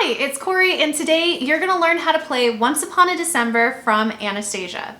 Hi, it's Cory, and today you're going to learn how to play Once Upon a December from Anastasia.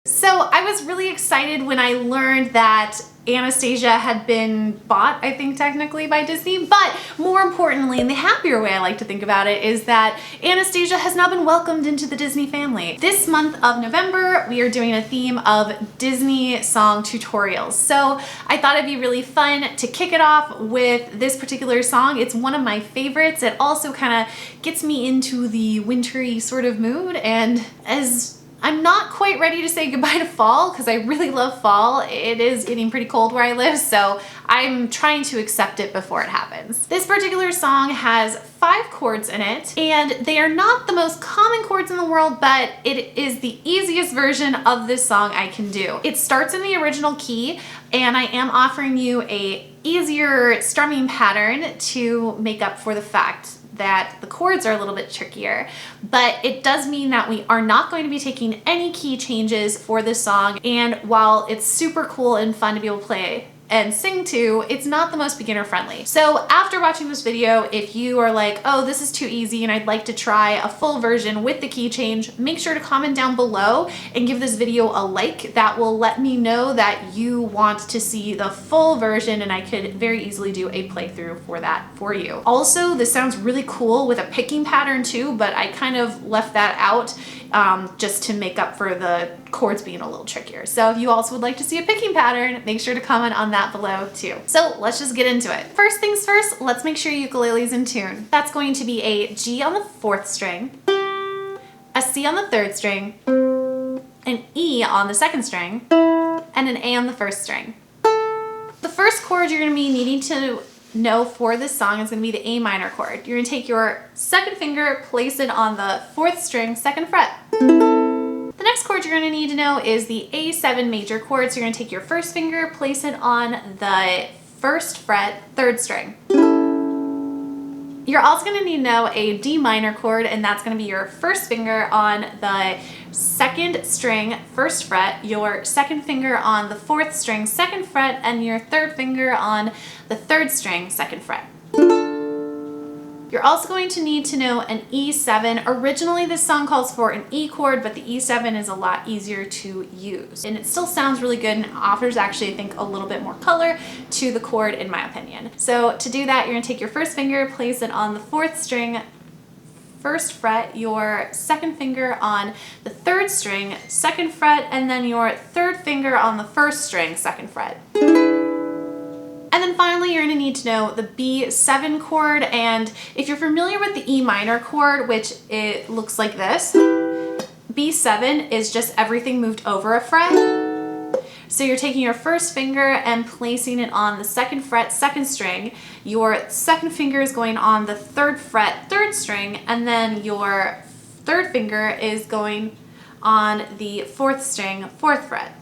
So I was really excited when I learned that Anastasia had been bought, I think technically, by Disney, but more importantly, and the happier way I like to think about it, is that Anastasia has now been welcomed into the Disney family. This month of November, we are doing a theme of Disney song tutorials. So I thought it'd be really fun to kick it off with this particular song. It's one of my favorites. It also kind of gets me into the wintry sort of mood, and as I'm not quite ready to say goodbye to fall because I really love fall. It is getting pretty cold where I live, so I'm trying to accept it before it happens. This particular song has 5 chords in it, and they are not the most common chords in the world, but it is the easiest version of this song I can do. It starts in the original key, and I am offering you a easier strumming pattern to make up for the fact that the chords are a little bit trickier, but it does mean that we are not going to be taking any key changes for this song. And while it's super cool and fun to be able to play and sing to, it's not the most beginner friendly. So after watching this video, if you are like, oh, this is too easy and I'd like to try a full version with the key change, make sure to comment down below and give this video a like. That will let me know that you want to see the full version, and I could very easily do a playthrough for that for you. Also, this sounds really cool with a picking pattern too, but I kind of left that out just to make up for the chords being a little trickier. So if you also would like to see a picking pattern, make sure to comment on that below too. So let's just get into it. First things first, let's make sure your ukulele's in tune. That's going to be a G on the 4th string, a C on the 3rd string, an E on the 2nd string, and an A on the 1st string. The first chord you're going to be needing to know for this song is going to be the A minor chord. You're going to take your 2nd finger, place it on the 4th string, 2nd fret. The next chord you're going to need to know is the A7 major chord. So you're going to take your 1st finger, place it on the 1st fret, 3rd string. You're also going to need to know a D minor chord, and that's going to be your 1st finger on the 2nd string, 1st fret, your 2nd finger on the 4th string, 2nd fret, and your 3rd finger on the 3rd string, 2nd fret. You're also going to need to know an E7. Originally, this song calls for an E chord, but the E7 is a lot easier to use. And it still sounds really good and offers actually, I think, a little bit more color to the chord in my opinion. So to do that, you're gonna take your 1st finger, place it on the 4th string, 1st fret, your 2nd finger on the 3rd string, 2nd fret, and then your 3rd finger on the 1st string, 2nd fret. And then finally, you're going to need to know the B7 chord, and if you're familiar with the E minor chord, which it looks like this, B7 is just everything moved over a fret. So you're taking your 1st finger and placing it on the 2nd fret, 2nd string, your 2nd finger is going on the 3rd fret, 3rd string, and then your 3rd finger is going on the 4th string, 4th fret.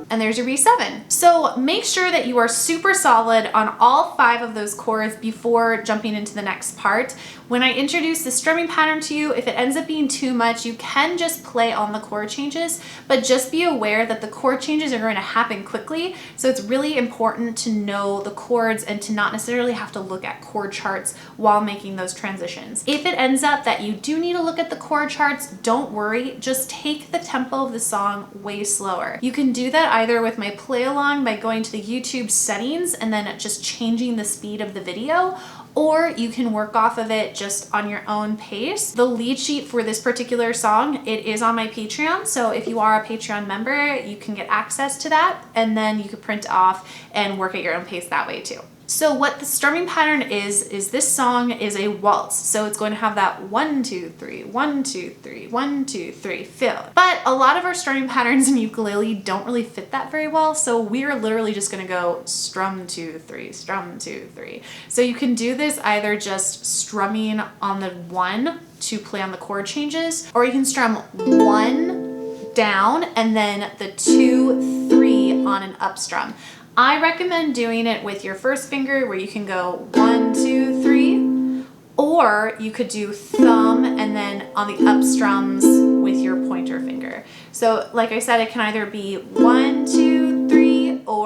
And there's your B7. So make sure that you are super solid on all 5 of those chords before jumping into the next part. When I introduce the strumming pattern to you, if it ends up being too much, you can just play on the chord changes, but just be aware that the chord changes are going to happen quickly. So it's really important to know the chords and to not necessarily have to look at chord charts while making those transitions. If it ends up that you do need to look at the chord charts, don't worry, just take the tempo of the song way slower. You can do that either with my play along by going to the YouTube settings and then just changing the speed of the video, or you can work off of it just on your own pace. The lead sheet for this particular song, it is on my Patreon, so if you are a Patreon member, you can get access to that, and then you can print off and work at your own pace that way too. So what the strumming pattern is this song is a waltz. So it's going to have that 1, 2, 3, 1, 2, 3, 1, 2, 3 fill. But a lot of our strumming patterns in ukulele don't really fit that very well. So we're literally just gonna go strum 2, 3, strum 2, 3. So you can do this either just strumming on the 1 to play on the chord changes, or you can strum 1 down and then the 2, 3 on an up strum. I recommend doing it with your 1st finger where you can go 1, 2, 3, or you could do thumb and then on the up strums with your pointer finger. So like I said, it can either be 1, 2, 3,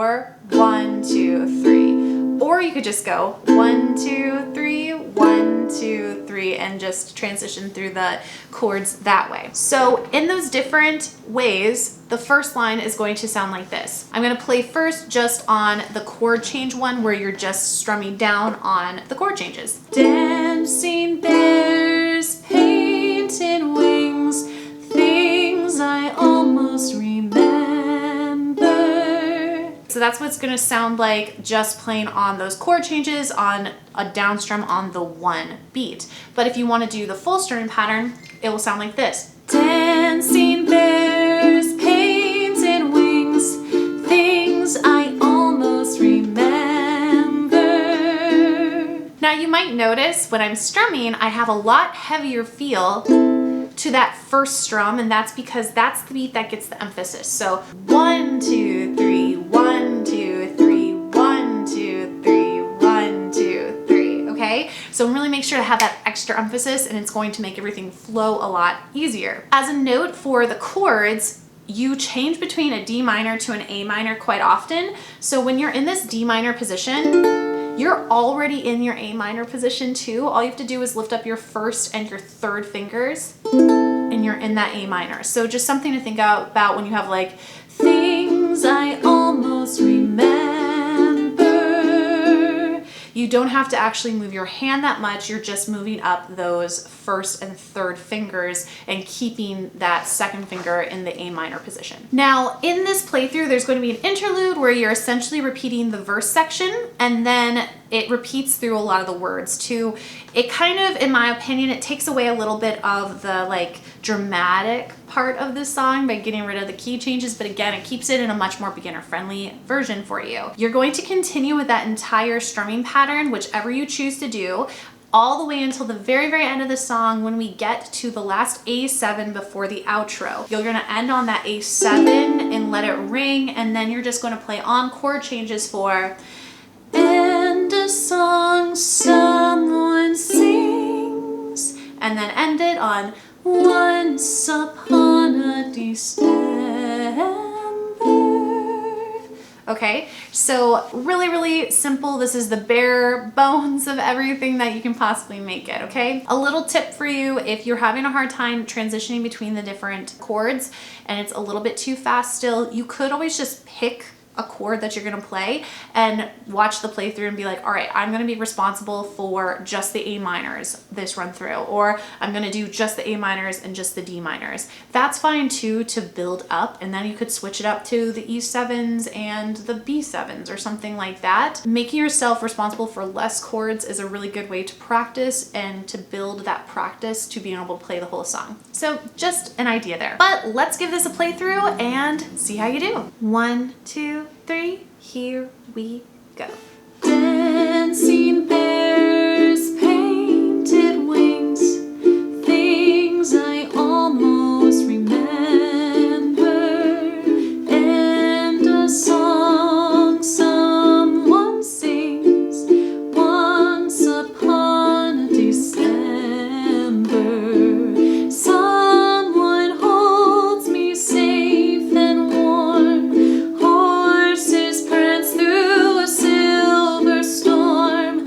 4, 1, 2, 3. Or you could just go 1, 2, 3, 1, 2, 3, and just transition through the chords that way. So in those different ways, the first line is going to sound like this. I'm going to play first just on the chord change one where you're just strumming down on the chord changes. Dancing bears, painted wings, things I almost remember. So that's what it's going to sound like just playing on those chord changes on a down strum on the 1 beat. But if you want to do the full strumming pattern, it will sound like this. Dancing bears, painted wings, things I almost remember. Now you might notice when I'm strumming, I have a lot heavier feel to that first strum, and that's because that's the beat that gets the emphasis. So 1, 2, 3, 1, 2, 3, 1, 2, 3, 1, 2, 3. Okay? So really make sure to have that extra emphasis, and it's going to make everything flow a lot easier. As a note for the chords, you change between a D minor to an A minor quite often. So when you're in this D minor position, you're already in your A minor position too. All you have to do is lift up your first and your third fingers and you're in that A minor. So just something to think about when you have like, things I almost remember. You don't have to actually move your hand that much. You're just moving up those first and third fingers and keeping that second finger in the A minor position. Now, in this playthrough, there's going to be an interlude where you're essentially repeating the verse section, and then it repeats through a lot of the words too. It kind of, in my opinion, it takes away a little bit of the like dramatic part of this song by getting rid of the key changes, but again, it keeps it in a much more beginner-friendly version for you. You're going to continue with that entire strumming pattern, whichever you choose to do, all the way until the very, very end of the song when we get to the last A7 before the outro. You're gonna end on that A7 and let it ring, and then you're just gonna play on chord changes for "And a song someone sings," and then end it on "Once upon a December." Okay, so really, really simple. This is the bare bones of everything that you can possibly make it, okay? A little tip for you, if you're having a hard time transitioning between the different chords and it's a little bit too fast still, you could always just pick a chord that you're gonna play and watch the playthrough and be like, all right, I'm gonna be responsible for just the A minors this run through, or I'm gonna do just the A minors and just the D minors. That's fine too, to build up, and then you could switch it up to the E7s and the B7s or something like that. Making yourself responsible for less chords is a really good way to practice and to build that practice to being able to play the whole song. So just an idea there. But let's give this a playthrough and see how you do. 1, 2, 3, here we go. Dancing bears, painted wings, things I almost remember, and a song someone sings, once upon a December. Someone holds me safe and warm, horses prance through a silver storm.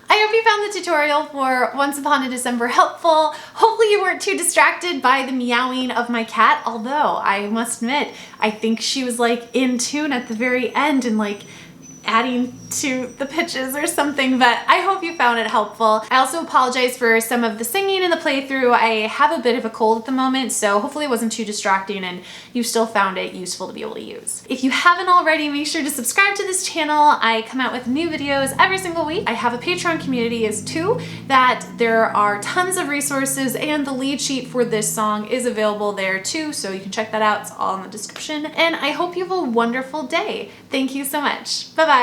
I hope you found the tutorial for Once Upon a December helpful. Hopefully you weren't too distracted by the meowing of my cat, although I must admit, I think she was like in tune at the very end and like adding to the pitches or something, but I hope you found it helpful. I also apologize for some of the singing in the playthrough. I have a bit of a cold at the moment, so hopefully it wasn't too distracting and you still found it useful to be able to use. If you haven't already, make sure to subscribe to this channel. I come out with new videos every single week. I have a Patreon community as too, that there are tons of resources, and the lead sheet for this song is available there too, so you can check that out. It's all in the description. And I hope you have a wonderful day. Thank you so much. Bye-bye.